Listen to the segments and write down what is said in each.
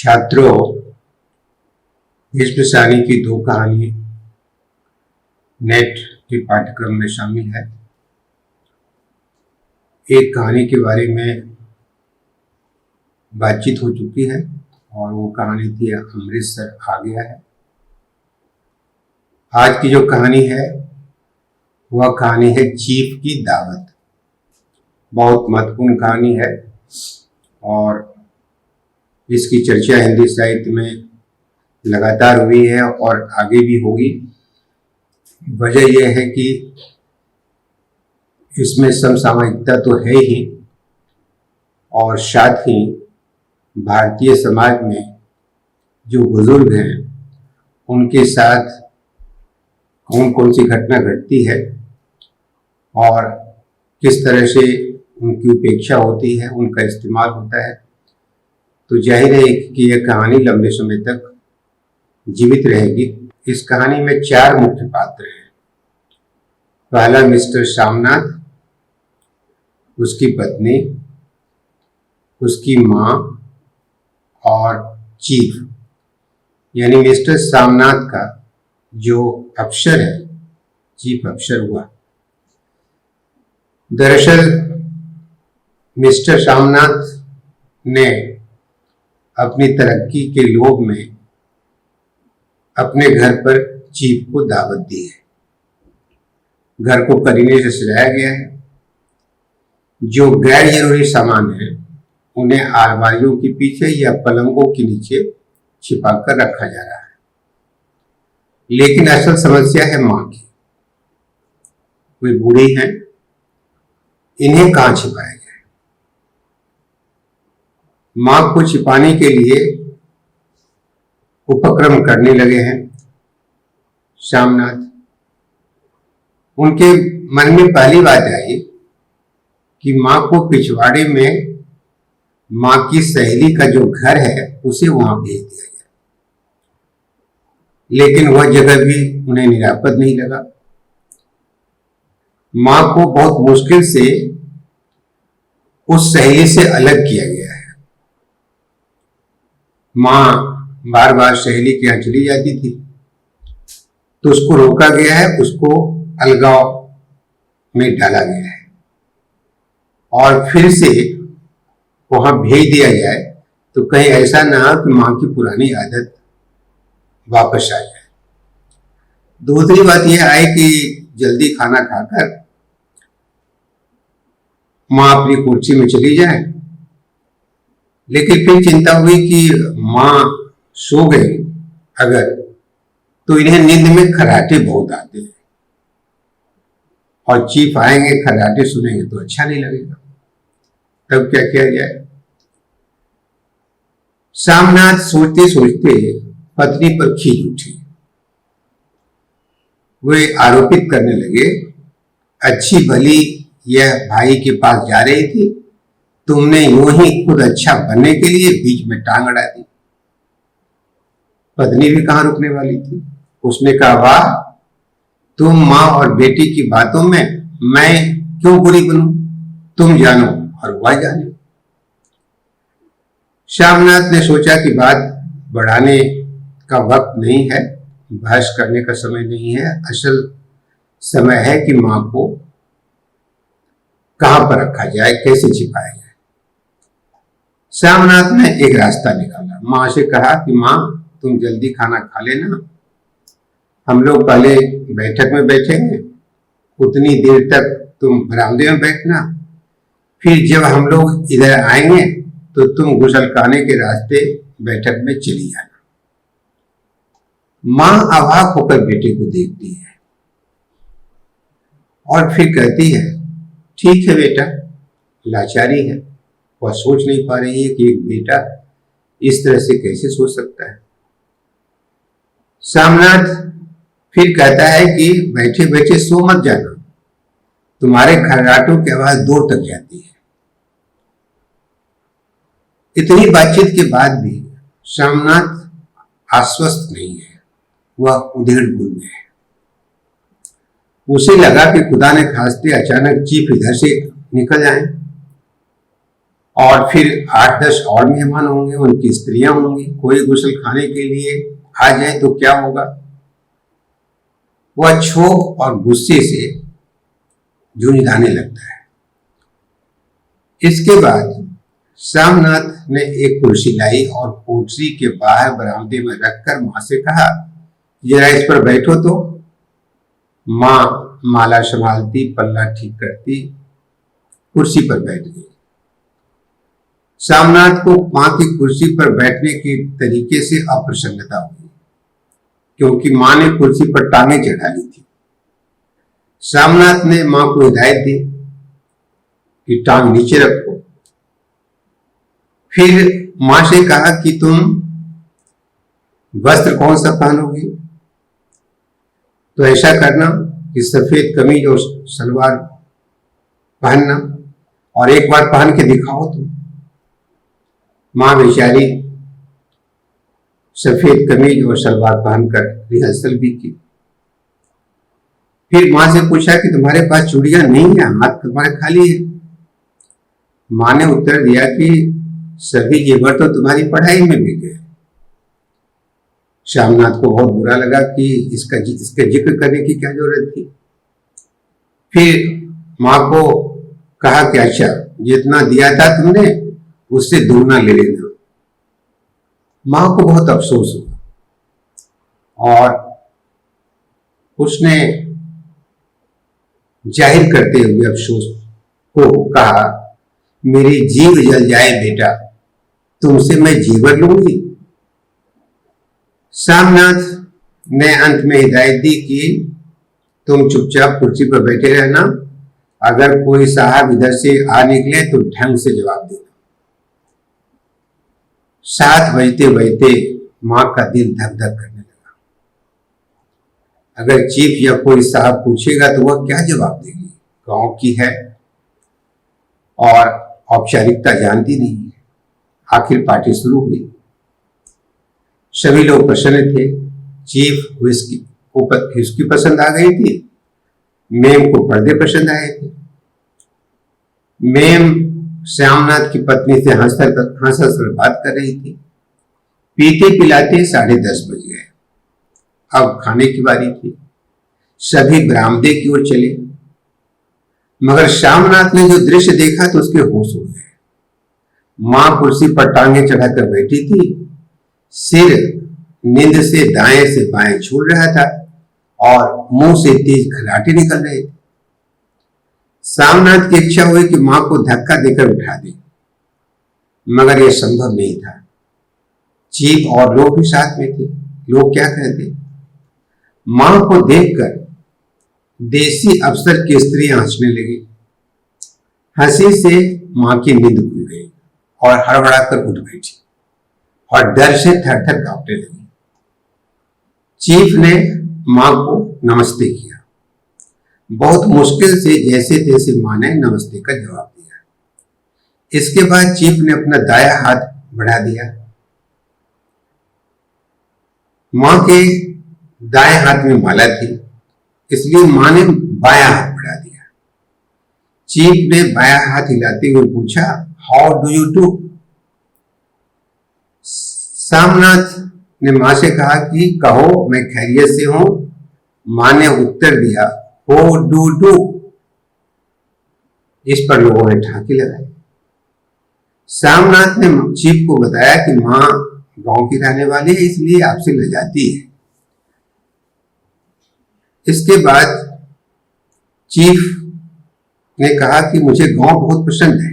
छात्रों, इस पिसानी की दो कहानी नेट के पाठ्यक्रम में शामिल है। एक कहानी के बारे में बातचीत हो चुकी है और वो कहानी थी अमृतसर आ गया है। आज की जो कहानी है वह कहानी है चीफ की दावत। बहुत महत्वपूर्ण कहानी है और इसकी चर्चा हिंदी साहित्य में लगातार हुई है और आगे भी होगी। वजह यह है कि इसमें समसामयिकता तो है ही और साथ ही भारतीय समाज में जो बुजुर्ग हैं उनके साथ कौन कौन सी घटना घटती है और किस तरह से उनकी उपेक्षा होती है, उनका इस्तेमाल होता है। तो जाहिर है कि यह कहानी लंबे समय तक जीवित रहेगी। इस कहानी में 4 मुख्य पात्र हैं। पहला मिस्टर सामनाथ, उसकी पत्नी, उसकी माँ और चीफ यानी मिस्टर सामनाथ का जो अफसर है, चीफ अफसर हुआ। दरअसल मिस्टर सामनाथ ने अपनी तरक्की के लोभ में अपने घर पर चीफ को दावत दी है। घर को करीने से सजाया गया है। जो गैर जरूरी सामान है उन्हें अलमारियों के पीछे या पलंगों के नीचे छिपाकर रखा जा रहा है। लेकिन असल समस्या है मां की। वे बूढ़ी हैं, इन्हें कहां छिपाया जाए। मां को छिपाने के लिए उपक्रम करने लगे हैं सामनाथ। उनके मन में पहली बात आई कि मां को पिछवाड़े में मां की सहेली का जो घर है उसे वहां भेज दिया जाए। लेकिन वह जगह भी उन्हें निरापद नहीं लगा। मां को बहुत मुश्किल से उस सहेली से अलग किया गया है। मां बार बार सहेली के यहाँ चली जाती थी तो उसको रोका गया है, उसको अलगाव में डाला गया है और फिर से वहां भेज दिया जाए तो कहीं ऐसा ना हो कि मां की पुरानी आदत वापस आ जाए। दूसरी बात यह आई कि जल्दी खाना खाकर मां अपनी कुर्सी में चली जाए। लेकिन फिर चिंता हुई कि मां सो गई अगर तो इन्हें नींद में खर्राटे बहुत आते हैं और चीफ आएंगे, खर्राटे सुनेंगे तो अच्छा नहीं लगेगा। तब क्या किया जाए? सामनाथ सोचते सोचते पत्नी पर खींच उठी। वे आरोपित करने लगे, अच्छी भली यह भाई के पास जा रही थी, तुमने यूं ही खुद अच्छा बनने के लिए बीच में टांग अड़ा दी। पत्नी भी कहां रुकने वाली थी। उसने कहा, वाह, तुम मां और बेटी की बातों में मैं क्यों बुरी बनूं? तुम जानो और वह जाने। श्यामनाथ ने सोचा कि बात बढ़ाने का वक्त नहीं है, बहस करने का समय नहीं है। असल समय है कि मां को कहां पर रखा जाए, कैसे छिपाया जाए। श्यामनाथ ने एक रास्ता निकाला। मां से कहा कि मां, तुम जल्दी खाना खा लेना, हम लोग पहले बैठक में बैठेंगे, उतनी देर तक तुम बरामदे में बैठना, फिर जब हम लोग इधर आएंगे तो तुम गुसलखाने के रास्ते बैठक में चली जाना। मां अवाक होकर बेटे को देखती है और फिर कहती है, ठीक है बेटा, लाचारी है, वह सोच नहीं पा रही है कि एक बेटा इस तरह से कैसे सोच सकता है। सामनाथ फिर कहता है कि बैठे बैठे सो मत जाना, तुम्हारे खर्राटों की आवाज दूर तक जाती है। इतनी बातचीत के बाद भी सामनाथ आश्वस्त नहीं है, वह उधेड़-बुन में है। उसे लगा कि खुदा ने खास्ते अचानक चीफ इधर से निकल आए और फिर 8-10 और मेहमान होंगे, उनकी स्त्रियां होंगी, कोई गुस्ल खाने के लिए आ जाए तो क्या होगा। वह क्षोभ और गुस्से से झुंझलाने लगता है। इसके बाद श्यामनाथ ने एक कुर्सी लाई और कोठरी के बाहर बरामदे में रखकर मां से कहा, जरा इस पर बैठो। तो मां माला संभालती, पल्ला ठीक करती, कुर्सी पर बैठ गई। श्यामनाथ को मां की कुर्सी पर बैठने के तरीके से अप्रसन्नता हुई, क्योंकि मां ने कुर्सी पर टांगे चढ़ा ली थी। श्यामनाथ ने मां को हिदायत दी कि टांग नीचे रखो। फिर मां से कहा कि तुम वस्त्र कौन सा पहनोगी, तो ऐसा करना कि सफेद कमीज और सलवार पहनना, और एक बार पहन के दिखाओ तुम। मां बेचारी सफेद कमीज और सलवार पहनकर रिहर्सल भी की। फिर मां से पूछा कि तुम्हारे पास चूड़ियां नहीं है, हाथ तुम्हारे खाली है। मां ने उत्तर दिया कि सभी जेवर तो तुम्हारी पढ़ाई में भी गए। श्यामनाथ को बहुत बुरा लगा कि इसका जिक्र करने की क्या जरूरत थी। फिर मां को कहा कि अच्छा, जितना दिया था तुमने उससे दुगना ले लेना। मां को बहुत अफसोस हुआ और उसने जाहिर करते हुए अफसोस को कहा, मेरी जीव जल जाए बेटा, तुमसे मैं जेवर लूंगी। श्यामनाथ ने अंत में हिदायत दी कि तुम चुपचाप कुर्सी पर बैठे रहना, अगर कोई साहब इधर से आ निकले तो ढंग से जवाब देना। 7 बजते बजते मां का दिल धक धक करने लगा। अगर चीफ या कोई साहब पूछेगा तो वह क्या जवाब देगी। गांव की है और औपचारिकता जानती नहीं है। आखिर पार्टी शुरू हुई। सभी लोग प्रसन्न थे। चीफ व्हिस्की पसंद आ गई थी, मेम को पर्दे पसंद आए थे। मेम श्यामनाथ की पत्नी से हंस बात कर रही थी। पीते पिलाते 10:30 बज गए। अब खाने की बारी थी। सभी बरामदे की ओर चले, मगर श्यामनाथ ने जो दृश्य देखा तो उसके होश उड़ गए। मां कुर्सी पर टांगे चढ़ाकर बैठी थी, सिर नींद से दाएं से बाएं झूल रहा था और मुंह से तेज खर्राटे निकल रहे थे। श्यामनाथ की इच्छा हुई कि मां को धक्का देकर उठा दे, मगर यह संभव नहीं था। चीफ और लोग भी साथ में थे। लोग क्या कहते। मां को देखकर देसी अफसर की स्त्रियां हंसने लगी। हंसी से मां की नींद खुल गई और हड़बड़ाकर उठ बैठी और डर से थर थर कांपने लगी। चीफ ने मां को नमस्ते किया। बहुत मुश्किल से जैसे तैसे मां ने नमस्ते का जवाब दिया। इसके बाद चीफ ने अपना दायां हाथ बढ़ा दिया। मां के दाएं हाथ में माला थी, इसलिए मां ने बायां हाथ बढ़ा दिया। चीफ ने बायां हाथ हिलाते हुए पूछा, how do you do. Shyamnath ने मां से कहा कि कहो मैं खैरियत से हूं। मां ने उत्तर दिया, हो डू डू। इस पर लोगों ने ठाके लगाए। श्यामनाथ ने चीफ को बताया कि मां गांव की रहने वाली है, इसलिए आपसे लजाती है। इसके बाद चीफ ने कहा कि मुझे गांव बहुत पसंद है,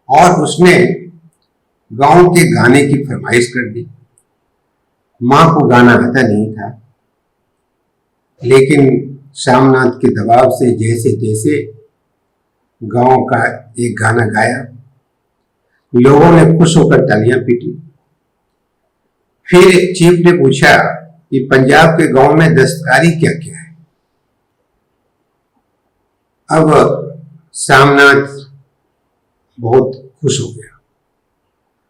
और उसने गांव के गाने की फरमाइश कर दी। मां को गाना आता नहीं था, लेकिन श्यामनाथ के दबाव से जैसे तैसे गांव का एक गाना गाया। लोगों ने खुश होकर तालियां पीटी। फिर चीफ ने पूछा कि पंजाब के गांव में दस्तकारी क्या क्या है। अब श्यामनाथ बहुत खुश हो गया।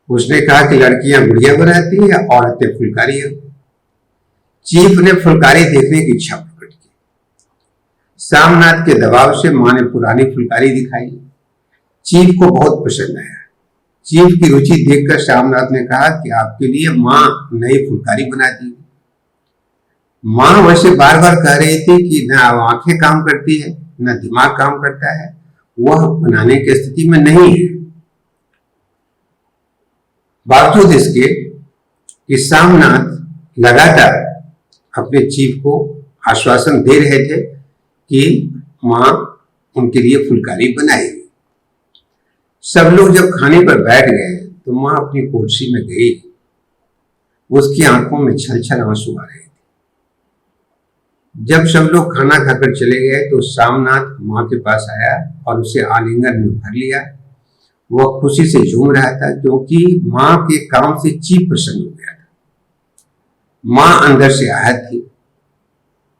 उसने कहा कि लड़कियां गुड़िया बनाती है, औरतें फुलकारियां। चीफ ने फुलकारी देखने की इच्छा प्रकट की। श्यामनाथ के दबाव से मां ने पुरानी फुलकारी दिखाई। चीफ को बहुत पसंद आया। चीफ की रुचि देखकर श्यामनाथ ने कहा कि आपके लिए माँ नई फुलकारी बना दी। माँ वैसे बार बार कह रही थी कि न आंखें काम करती है न दिमाग काम करता है, वह बनाने की स्थिति में नहीं है। बावजूद इसके कि श्यामनाथ लगातार अपने चीफ को आश्वासन दे रहे थे कि माँ उनके लिए फुलकारी बनाएगी। सब लोग जब खाने पर बैठ गए तो माँ अपनी कुर्सी में गई। उसकी आंखों में छल छल आंसू आ रहे थे। जब सब लोग खाना खाकर चले गए तो श्यामनाथ माँ के पास आया और उसे आलिंगन में भर लिया। वह खुशी से झूम रहा था क्योंकि माँ के काम से चीफ प्रसन्न हो गया था। माँ अंदर से आहत थी।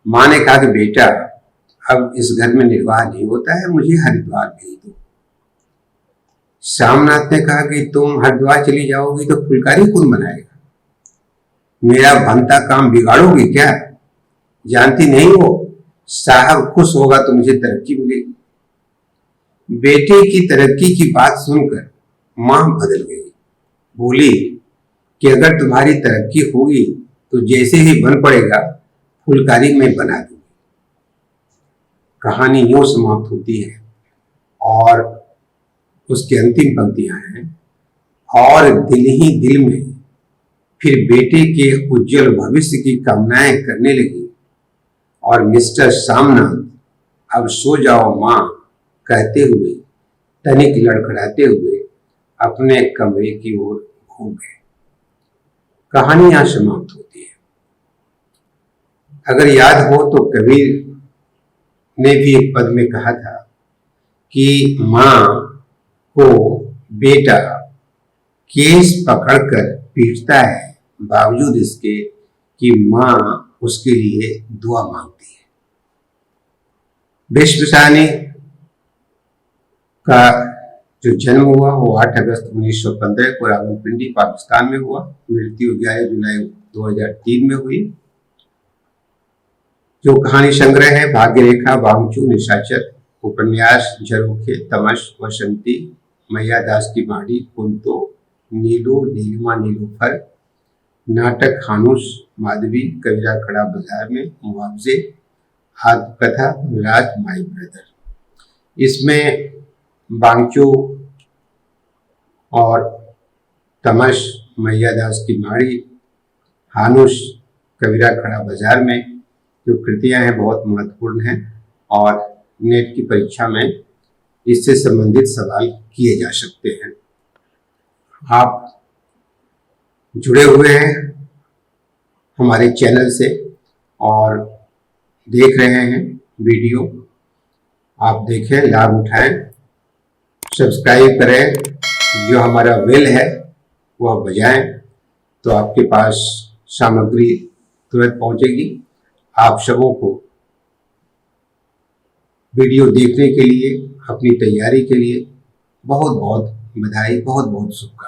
माँ ने कहा कि बेटा, अब इस घर में निर्वाह नहीं होता है, मुझे हरिद्वार भेज दो। श्यामनाथ ने कहा कि तुम हरिद्वार चली जाओगी तो फुलकारी कौन बनाएगा? मेरा बनता काम बिगाड़ोगी क्या? जानती नहीं हो, साहब खुश होगा तो मुझे तरक्की मिलेगी। बेटे की तरक्की की बात सुनकर मां बदल गई। बोली कि अगर तुम्हारी तरक्की होगी तो जैसे ही बन पड़ेगा फुलकारी में बना दूंगी। कहानी यूं समाप्त होती है और उसकी अंतिम पंक्तियां हैं, और दिल ही दिल में फिर बेटे के उज्जवल भविष्य की कामनाएं करने लगी और मिस्टर श्यामनाथ अब सो जाओ मां कहते हुए तनिक लड़खड़ाते हुए अपने कमरे की ओर घूम गए। कहानी यहां समाप्त होती है। अगर याद हो तो कबीर ने भी एक पद में कहा था कि मां को बेटा केस पकड़कर पीटता है, बावजूद इसके कि मां उसके लिए दुआ मांगती है। भीष्मसानी का जो जन्म हुआ वो 8 अगस्त 1915 को रावलपिंडी पाकिस्तान में हुआ। मृत्यु 11 जुलाई 2003 में हुई। जो कहानी संग्रह है भाग्य रेखा, वामचू, निशाचर, उपन्यास झरोखे, तमश, वसंती, मैया दास की माड़ी, कुंतो, नीलू, नीलिमा, नीलूफर, नाटक हानुस, माधवी, कविता खड़ा बाजार में, मुआवजे, आत्मकथा, राज, माई ब्रदर। इसमें बांचो और तमश, मैया दास की माड़ी, हानुस, कविता खड़ा बाजार में जो कृतियां हैं बहुत महत्वपूर्ण हैं और नेट की परीक्षा में इससे संबंधित सवाल किए जा सकते हैं। आप जुड़े हुए हैं हमारे चैनल से और देख रहे हैं वीडियो। आप देखें, लाभ उठाएं, सब्सक्राइब करें, जो हमारा बेल है वह बजाएं तो आपके पास सामग्री तुरंत पहुंचेगी। आप सबों को वीडियो देखने के लिए, अपनी तैयारी के लिए बहुत बहुत बधाई, बहुत बहुत शुभकामनाएं।